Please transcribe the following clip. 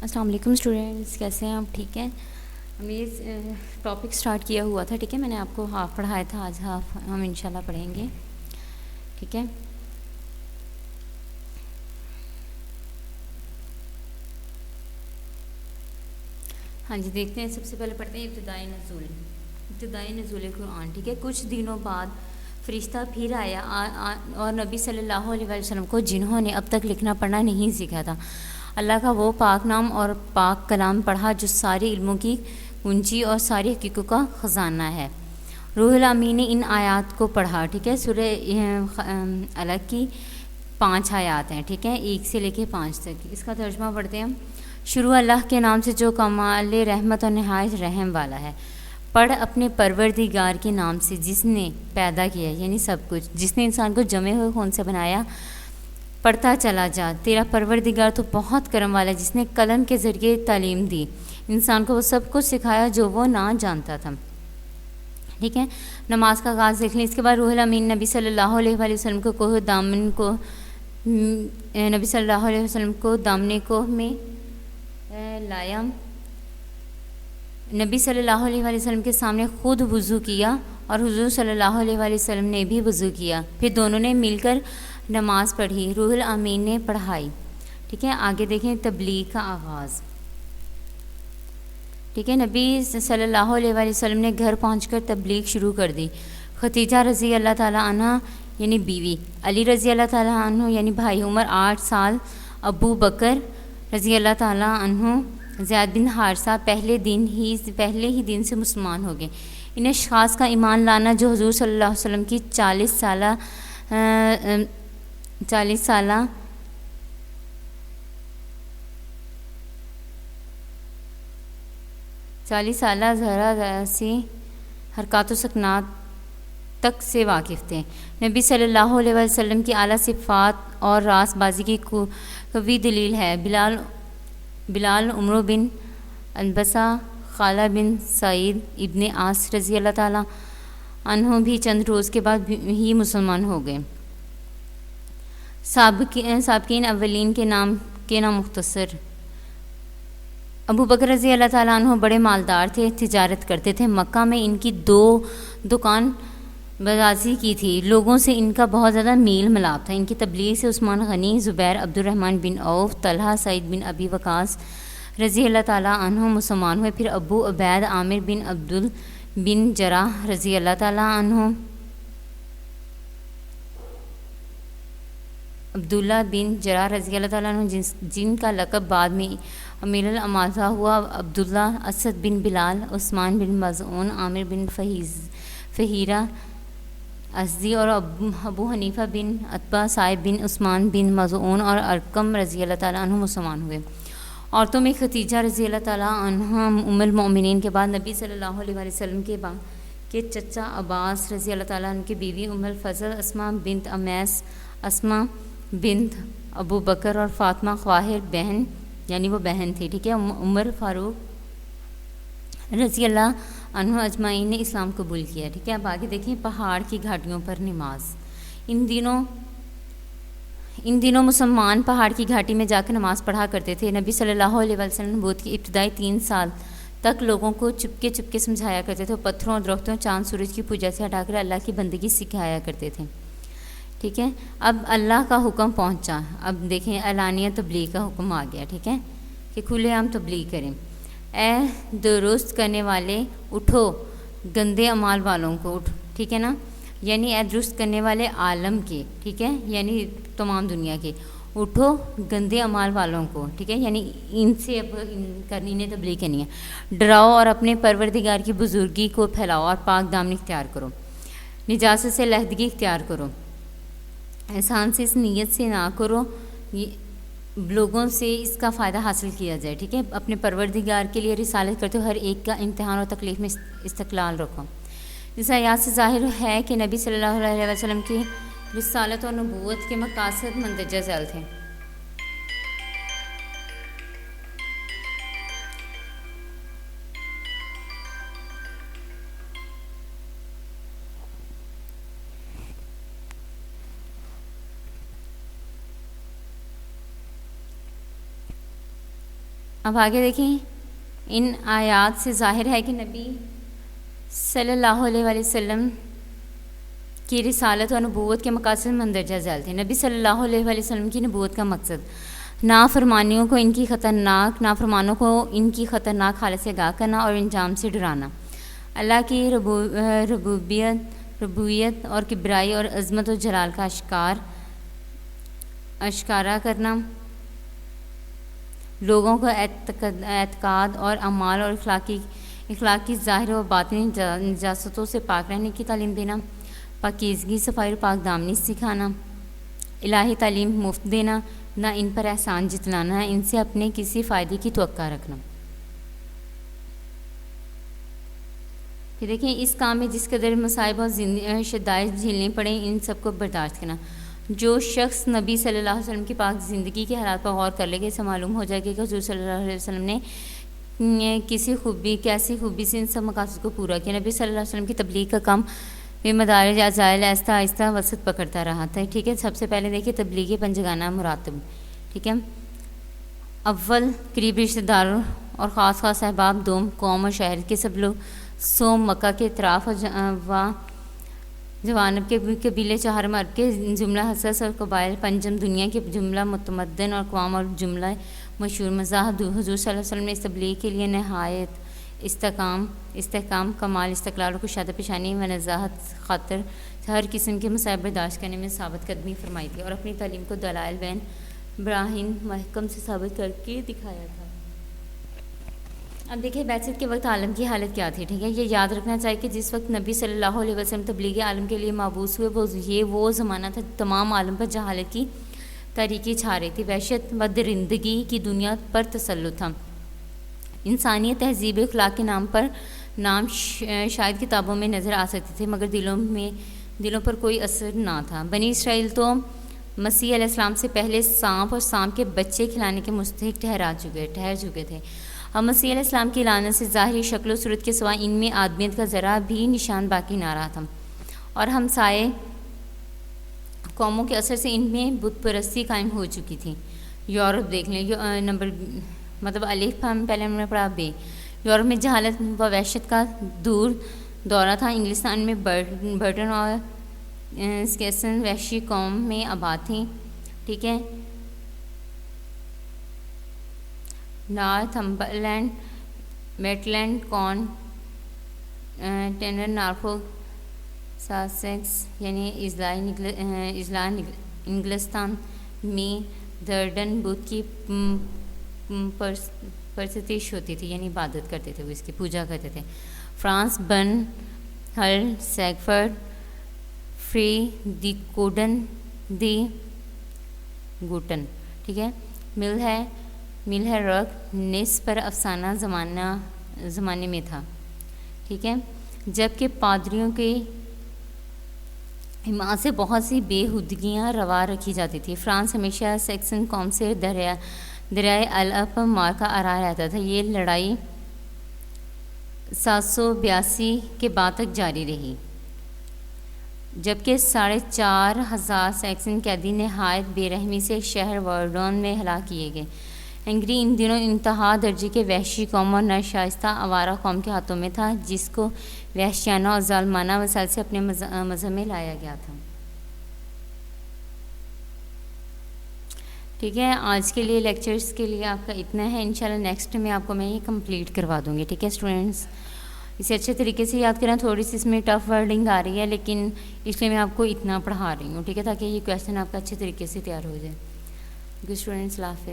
السلام علیکم اسٹوڈینٹس، کیسے ہیں آپ؟ ٹھیک ہے. ہم یہ ٹاپک سٹارٹ کیا ہوا تھا. ٹھیک ہے، میں نے آپ کو ہاف پڑھایا تھا، آج ہاف ہم انشاءاللہ پڑھیں گے. ٹھیک ہے. ہاں جی، دیکھتے ہیں. سب سے پہلے پڑھتے ہیں ابتدائی نزول قرآن. ٹھیک ہے. کچھ دنوں بعد فرشتہ پھر آیا اور نبی صلی اللہ علیہ وسلم کو، جنہوں نے اب تک لکھنا پڑھنا نہیں سیکھا تھا، اللہ کا وہ پاک نام اور پاک کلام پڑھا جو سارے علموں کی کنجی اور ساری حقیقت کا خزانہ ہے. روح الامین نے ان آیات کو پڑھا. ٹھیک ہے. سورہ علق کی 5 آیات ہیں. ٹھیک ہے، 1 سے لے کے 5 تک. اس کا ترجمہ پڑھتے ہیں ہم. شروع اللہ کے نام سے جو کمال رحمت اور نہایت رحم والا ہے. پڑھ اپنے پروردگار کے نام سے جس نے پیدا کیا، یعنی سب کچھ، جس نے انسان کو جمے ہوئے خون سے بنایا. پڑھتا چلا جا، تیرا پروردگار تو بہت کرم والا ہے، جس نے قلم کے ذریعے تعلیم دی، انسان کو وہ سب کچھ سکھایا جو وہ نہ جانتا تھا. ٹھیک ہے. نماز کا آغاز دیکھ لیں. اس کے بعد روح الامین نبی صلی اللہ علیہ وآلہ وسلم کو دامن کو نبی صلی اللہ علیہ وسلم کو دامنے کو میں لایا. نبی صلی اللہ علیہ وآلہ وسلم کے سامنے خود وضو کیا اور حضور صلی اللہ علیہ وآلہ وسلم نے بھی وضو کیا. پھر دونوں نے مل کر نماز پڑھی. روح الامین نے پڑھائی. ٹھیک ہے. آگے دیکھیں تبلیغ کا آغاز. ٹھیک ہے. نبی صلی اللہ علیہ وآلہ وسلم نے گھر پہنچ کر تبلیغ شروع کر دی. خدیجہ رضی اللہ تعالیٰ عنہ یعنی بیوی، علی رضی اللہ تعالیٰ عنہ یعنی بھائی، عمر 8 سال، ابو بکر رضی اللہ تعالیٰ عنہ، زید بن حارثہ پہلے ہی دن سے مسلمان ہو گئے. ان اشخاص کا ایمان لانا جو حضور صلی اللہ علیہ وسلم کی 40 سالہ زہرا سی حرکات و سکنات تک سے واقف تھے. نبی صلی اللہ علیہ وسلم کی اعلیٰ صفات اور راست بازی کی قوی دلیل ہے. بلال عمرو بن انبسہ، خالہ بن سعید ابن عاص رضی اللہ تعالیٰ عنہ بھی چند روز کے بعد ہی مسلمان ہو گئے. سابقین اولین کے نام مختصر. ابو بکر رضی اللہ تعالیٰ عنہ بڑے مالدار تھے، تجارت کرتے تھے. مکہ میں ان کی 2 دکان بازی کی تھی. لوگوں سے ان کا بہت زیادہ میل ملاپ تھا. ان کی تبلیغ سے عثمان غنی، زبیر، عبد الرحمن بن عوف، طلحہ، سعید بن ابی وقاص رضی اللہ تعالیٰ عنہ مسلمان ہوئے. پھر ابو عبید، عامر بن بن جراح رضی اللہ تعالیٰ عنہ، عبداللہ بن جراح رضی اللہ تعالیٰ عنہ جن کا لقب بعد میں امیر الامازہ ہوا، عبداللہ، اسد بن بلال، عثمان بن مظعون، عامر بن فہیرہ ازدی اور ابو حنیفہ بن عتبہ، صائب بن عثمان بن مظعون اور ارقم رضی اللہ تعالیٰ عنہ مسلمان ہوئے. عورتوں میں خدیجہ رضی اللہ تعالیٰ عنہ ام المؤمنین کے بعد نبی صلی اللہ علیہ وآلہ وسلم کے چچا عباس رضی اللہ تعالیٰ عنہ کی بیوی ام الفضل، اسماء بنت امیس، اسماء بنت ابو بکر اور فاطمہ خواہر بہن، یعنی وہ بہن تھی. ٹھیک ہے. عمر فاروق رضی اللہ عنہ اجمعین نے اسلام قبول کیا. ٹھیک ہے. اب آگے دیکھیں پہاڑ کی گھاٹیوں پر نماز. ان دنوں مسلمان پہاڑ کی گھاٹی میں جا کر نماز پڑھا کرتے تھے. نبی صلی اللہ علیہ وسلم نبوت کی ابتدائی 3 سال تک لوگوں کو چپکے سمجھایا کرتے تھے. پتھروں اور درختوں، چاند سورج کی پوجا سے ہٹا کر اللہ کی بندگی سکھایا کرتے تھے. ٹھیک ہے. اب اللہ کا حکم پہنچا. اب دیکھیں اعلانیہ تبلیغ کا حکم آ گیا. ٹھیک ہے، کہ کھلے عام تبلیغ کریں. اے درست کرنے والے اٹھو، گندے اعمال والوں کو اٹھ. ٹھیک ہے نا، یعنی اے درست کرنے والے عالم کے، ٹھیک ہے، یعنی تمام دنیا کے، اٹھو گندے اعمال والوں کو. ٹھیک ہے، یعنی ان سے اب انہیں تبلیغ کرنی ہے. ڈراؤ اور اپنے پروردگار کی بزرگی کو پھیلاؤ اور پاک دامنی اختیار کرو. نجاست سے علیحدگی اختیار کرو. احسان سے اس نیت سے نہ کرو لوگوں سے اس کا فائدہ حاصل کیا جائے. ٹھیک ہے. اپنے پروردگار کے لیے رسالت کرتے ہو ہر ایک کا امتحان اور تکلیف میں استقلال رکھو. اس آیات سے ظاہر ہے کہ نبی صلی اللہ علیہ وسلم کی رسالت اور نبوت کے مقاصد مندرجہ ذیل تھے. اب آگے دیکھیں، ان آیات سے ظاہر ہے کہ نبی صلی اللہ علیہ وآلہ وسلم کی رسالت اور نبوت کے مقاصد مندرجہ ذیل تھے۔ نبی صلی اللہ علیہ وآلہ وسلم کی نبوت کا مقصد نافرمانوں کو ان کی خطرناک حالت سے آگاہ کرنا اور انجام سے ڈرانا، اللہ کی ربوبیت اور کبریائی اور عظمت و جلال کا اشکارا کرنا، لوگوں کو اعتقاد اور اعمال اور اخلاقی ظاہر و باطنی نجاستوں سے پاک رہنے کی تعلیم دینا، پاکیزگی، صفائی اور پاک دامنی سکھانا، الہی تعلیم مفت دینا، نہ ان پر احسان جتلانا، ان سے اپنے کسی فائدے کی توقع رکھنا۔ پھر دیکھیں، اس کام میں جس قدر مصائب اور شدائد جھیلنے پڑیں، ان سب کو برداشت کرنا۔ جو شخص نبی صلی اللہ علیہ وسلم کی پاک زندگی کے حالات پر غور کر لے گا، اسے معلوم ہو جائے گا کہ حضور صلی اللہ علیہ وسلم نے کیسی خوبی سے ان سب مقاصد کو پورا کیا۔ نبی صلی اللہ علیہ وسلم کی تبلیغ کا کام بے مدارج ازائل آہستہ آہستہ وسعت پکڑتا رہا تھا، ٹھیک ہے۔ سب سے پہلے دیکھیے تبلیغی پنجگانہ مراتب، ٹھیک ہے۔ اول قریبی رشتہ داروں اور خاص احباب، دوم قوم اور شہر کے سب لوگ، سوم مکہ کے اطراف و جوانب کے قبیلے، چہارم عرب کے جملہ حساس اور قبائل، پنجم دنیا کے جملہ متمدن اور اقوام اور جملہ مشہور مذاہب۔ حضور صلی اللہ علیہ وسلم نے اس تبلیغ کے لیے نہایت استحکام، کمال استقلال اور کشادہ پیشانی و نزاہت خاطر ہر قسم کے مصائب برداشت کرنے میں ثابت قدمی فرمائی تھی، اور اپنی تعلیم کو دلائل بین براہین محکم سے ثابت کر کے دکھایا تھا۔ اب دیکھیں بعثت کے وقت عالم کی حالت کیا تھی، ٹھیک ہے۔ یہ یاد رکھنا چاہیے کہ جس وقت نبی صلی اللہ علیہ وسلم تبلیغ عالم کے لیے مبعوث ہوئے، وہ زمانہ تھا تمام عالم پر جہالت کی تاریکی چھا رہی تھی، وحشت و درندگی کی دنیا پر تسلط تھا، انسانیت تہذیب اخلاق کے نام شاید کتابوں میں نظر آ سکتے تھے، مگر دلوں پر کوئی اثر نہ تھا۔ بنی اسرائیل تو مسیح علیہ السلام سے پہلے سانپ اور سانپ کے بچے کھلانے کے مستحق ٹھہر چکے تھے، اور مسیح علیہ السلام کی لعنت سے ظاہری شکل و صورت کے سوا ان میں آدمیت کا ذرا بھی نشان باقی نہ رہا تھا، اور ہمسائے قوموں کے اثر سے ان میں بت پرستی قائم ہو چکی تھی۔ یورپ دیکھ لیں، الف پہلے ہم نے پڑھا بے۔ یورپ میں جہالت و وحشت کا دورہ تھا۔ انگلستان میں برٹن اور اسکیسن وحشی قوم میں آباد تھیں، ٹھیک ہے۔ نارتھمبرلینڈ، میٹلینڈ، کارن ٹینر، نارفولک، ساسیکس یعنی اضلاع انگلستان میں درڈن بت کی پرستش ہوتی تھی، یعنی عبادت کرتے تھے، وہ اس کی پوجا کرتے تھے۔ فرانس، برن، ہل، سیگفرڈ، فری دی کوڈن دی گوٹن، ٹھیک ہے۔ مل ہے رق نس پر افسانہ زمانے میں تھا، ٹھیک ہے، جبکہ پادریوں کے حمایت سے بہت سی بے ہودگیاں روا رکھی جاتی تھی۔ فرانس ہمیشہ سیکسن قوم سے دریائے الپ مارکا آرا رہتا تھا۔ یہ لڑائی 782 کے بعد تک جاری رہی، جبکہ 4,500 سیکسن قیدی نہایت بے رحمی سے شہر ورڈون میں ہلاک کیے گئے۔ ہنگری ان دنوں انتہا درجے کے وحشی قوم اور ناشائستہ آوارہ قوم کے ہاتھوں میں تھا، جس کو وحشیانہ اور ظالمانہ وسائل سے اپنے مذہب میں لایا گیا تھا، ٹھیک ہے۔ آج کے لیے لیکچرز کے لیے آپ کا اتنا ہے، انشاءاللہ نیکسٹ میں آپ کو میں یہ کمپلیٹ کروا دوں گی، ٹھیک ہے اسٹوڈنٹس۔ اسے اچھے طریقے سے یاد کرنا، تھوڑی سی اس میں ٹف ورڈنگ آ رہی ہے، لیکن اس لیے میں آپ کو اتنا پڑھا رہی ہوں، ٹھیک ہے، تاکہ یہ کویسچن آپ کا اچھے طریقے سے تیار ہو جائے۔ اسٹوڈنٹس، اللہ حافظ۔